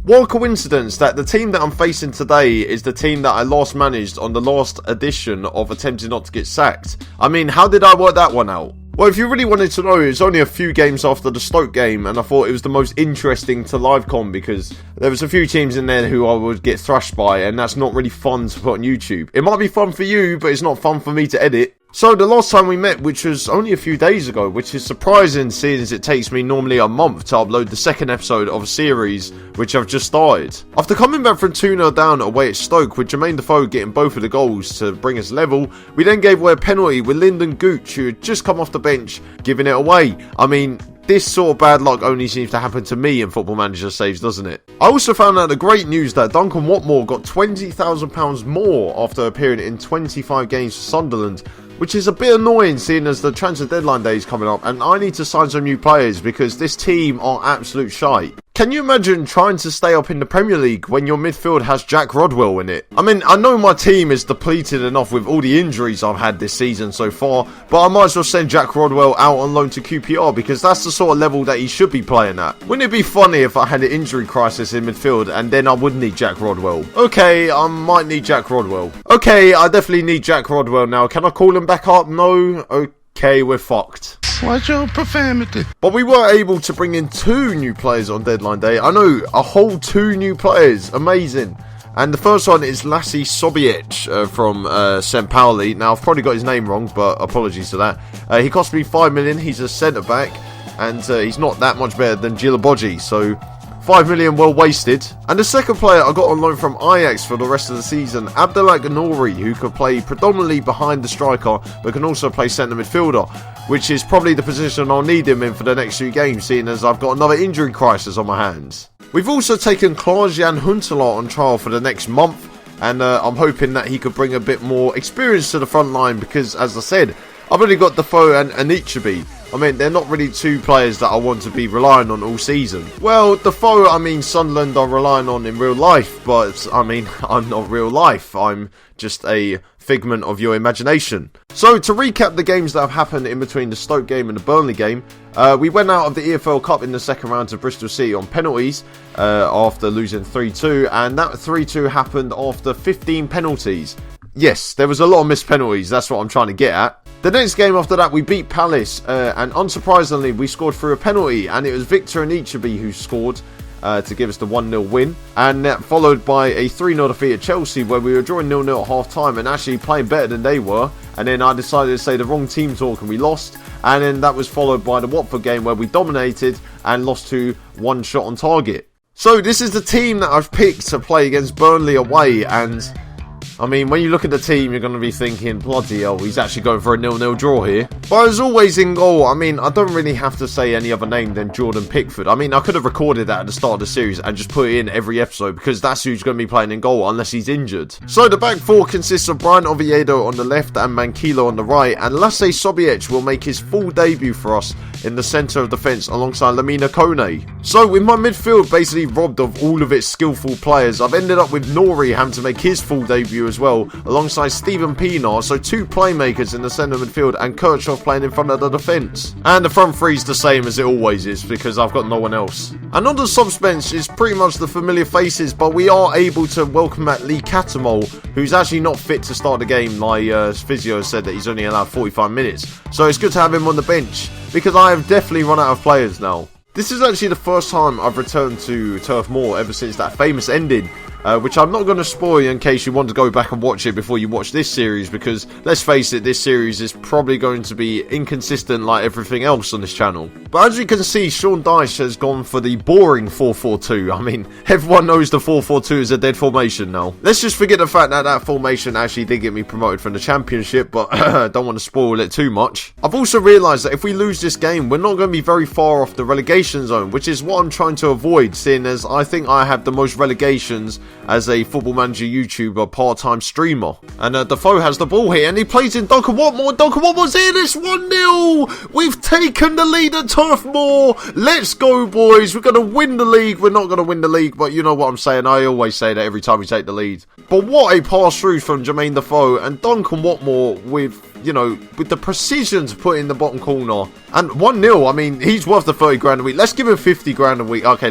What a coincidence that the team that I'm facing today is the team that I last managed on the last edition of Attempting Not to Get Sacked. I mean, how did I work that one out? Well, if you really wanted to know, it was only a few games after the Stoke game, and I thought it was the most interesting to livecom because there was a few teams in there who I would get thrashed by, and that's not really fun to put on YouTube. It might be fun for you, but it's not fun for me to edit. So the last time we met, which was only a few days ago, which is surprising seeing as it takes me normally a month to upload the second episode of a series which I've just started. After coming back from 2-0 down away at Stoke with Jermaine Defoe getting both of the goals to bring us level, we then gave away a penalty with Lyndon Gooch, who had just come off the bench, giving it away. I mean, this sort of bad luck only seems to happen to me in Football Manager saves, doesn't it? I also found out the great news that Duncan Watmore got £20,000 more after appearing in 25 games for Sunderland, which is a bit annoying seeing as the transfer deadline day is coming up and I need to sign some new players because this team are absolute shite. Can you imagine trying to stay up in the Premier League when your midfield has Jack Rodwell in it? I mean, I know my team is depleted enough with all the injuries I've had this season so far, but I might as well send Jack Rodwell out on loan to QPR because that's the sort of level that he should be playing at. Wouldn't it be funny if I had an injury crisis in midfield and then I would need Jack Rodwell? Okay, I might need Jack Rodwell. Okay, I definitely need Jack Rodwell now. Can I call him back up? No? Okay, we're fucked. What's your profanity? But we were able to bring in 2 new players on deadline day. I know, a whole 2 new players. Amazing. And the first one is Lassie Sobiech from St. Pauli. Now, I've probably got his name wrong, but apologies for that. He cost me 5 million. He's a centre-back, and he's not that much better than Gilabodji, so 5 million well wasted. And the second player I got on loan from Ajax for the rest of the season, Abdelak Nouri, who could play predominantly behind the striker, but can also play centre midfielder, which is probably the position I'll need him in for the next few games, seeing as I've got another injury crisis on my hands. We've also taken Klaas-Jan Huntelaar on trial for the next month, and I'm hoping that he could bring a bit more experience to the front line because, as I said, I've only got Defoe and Anichebe. I mean, they're not really 2 players that I want to be relying on all season. Well, Defoe, I mean, Sunderland are relying on in real life, but, I mean, I'm not real life. I'm just a figment of your imagination. So, to recap the games that have happened in between the Stoke game and the Burnley game, we went out of the EFL Cup in the second round to Bristol City on penalties after losing 3-2, and that 3-2 happened after 15 penalties. Yes, there was a lot of missed penalties, that's what I'm trying to get at. The next game after that, we beat Palace, and unsurprisingly, we scored through a penalty, and it was Victor Anichebe who scored to give us the 1-0 win. And that followed by a 3-0 defeat at Chelsea, where we were drawing 0-0 at half-time and actually playing better than they were. And then I decided to say the wrong team talk and we lost. And then that was followed by the Watford game, where we dominated and lost to 1 shot on target. So this is the team that I've picked to play against Burnley away, and I mean, when you look at the team, you're going to be thinking, bloody hell, he's actually going for a 0-0 draw here. But as always in goal, I mean, I don't really have to say any other name than Jordan Pickford. I mean, I could have recorded that at the start of the series and just put it in every episode because that's who's going to be playing in goal unless he's injured. So the back 4 consists of Brian Oviedo on the left and Mankilo on the right, and Lassie Sobiech will make his full debut for us in the centre of defence alongside Lamina Kone. So with my midfield basically robbed of all of its skillful players, I've ended up with Nori having to make his full debut as well, alongside Stephen Pienaar, so 2 playmakers in the centre midfield and Kirchhoff playing in front of the defence. And the front 3's the same as it always is because I've got no one else. And on the subs bench is pretty much the familiar faces, but we are able to welcome back Lee Catamol, who's actually not fit to start the game. My physio said that he's only allowed 45 minutes, so it's good to have him on the bench because I have definitely run out of players now. This is actually the first time I've returned to Turf Moor ever since that famous ending which I'm not going to spoil in case you want to go back and watch it before you watch this series, because let's face it, this series is probably going to be inconsistent like everything else on this channel. But as you can see, Sean Dyche has gone for the boring 4-4-2. I mean, everyone knows the 4-4-2 is a dead formation now. Let's just forget the fact that that formation actually did get me promoted from the Championship, but I don't want to spoil it too much. I've also realised that if we lose this game, we're not going to be very far off the relegation zone, which is what I'm trying to avoid, seeing as I think I have the most relegations as a Football Manager YouTuber part-time streamer. And Defoe has the ball here and he plays in Duncan Watmore. Duncan Watmore's in. It's 1-0. We've taken the lead at Turf Moor. Let's go, boys. We're going to win the league. We're not going to win the league, but you know what I'm saying. I always say that every time we take the lead. But what a pass through from Jermaine Defoe, and Duncan Watmore with, you know, with the precision to put in the bottom corner. And 1-0, I mean, he's worth the 30 grand a week. Let's give him 50 grand a week. Okay,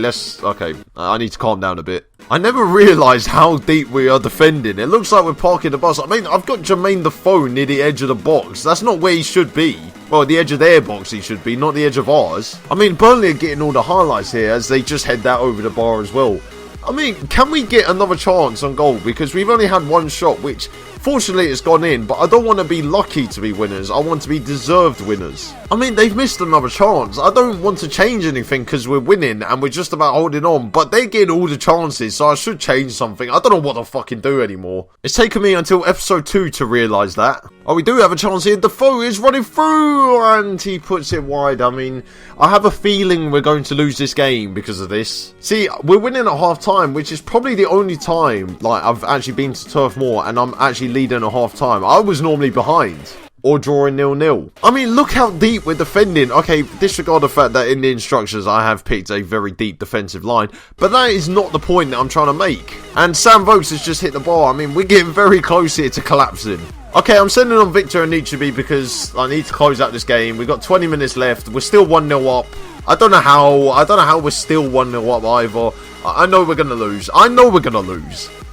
I need to calm down a bit. I never realised how deep we are defending. It looks like we're parking the bus. I mean, I've got Jermaine Defoe near the edge of the box. That's not where he should be. Well, the edge of their box he should be, not the edge of ours. I mean, Burnley are getting all the highlights here as they just head that over the bar as well. I mean, can we get another chance on goal? Because we've only had one shot, which fortunately it's gone in, but I don't want to be lucky to be winners. I want to be deserved winners. I mean, they've missed another chance. I don't want to change anything because we're winning and we're just about holding on, but they're getting all the chances, so I should change something. I don't know what to fucking do anymore. It's taken me until episode 2 to realise that. Oh, we do have a chance here. Defoe is running through and he puts it wide. I mean, I have a feeling we're going to lose this game because of this. See, we're winning at half time, which is probably the only time like I've actually been to Turf Moor and I'm actually leading at half time. I was normally behind or drawing 0-0. I mean, look how deep we're defending. Okay, disregard the fact that in the instructions I have picked a very deep defensive line, but that is not the point that I'm trying to make. And Sam Vokes has just hit the bar. I mean, we're getting very close here to collapsing. Okay, I'm sending on Victor and Nichibi because I need to close out this game. We've got 20 minutes left. We're still 1-0 up. I don't know how we're still 1-0 up either. I know we're going to lose.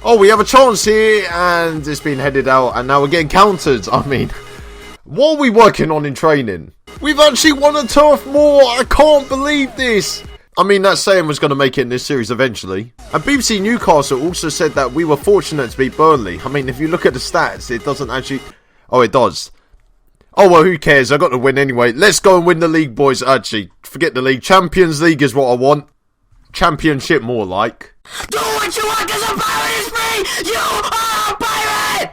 Oh, we have a chance here and it's been headed out and now we're getting countered. I mean, what are we working on in training? We've actually won a Turf Moor. I can't believe this. I mean, that saying was going to make it in this series eventually. And BBC Newcastle also said that we were fortunate to beat Burnley. I mean, if you look at the stats, it doesn't actually... Oh, it does. Oh, well, who cares? I got to win anyway. Let's go and win the league, boys. Actually, forget the league. Champions League is what I want. Championship more like. Do what you want because a pirate is free! You are a pirate!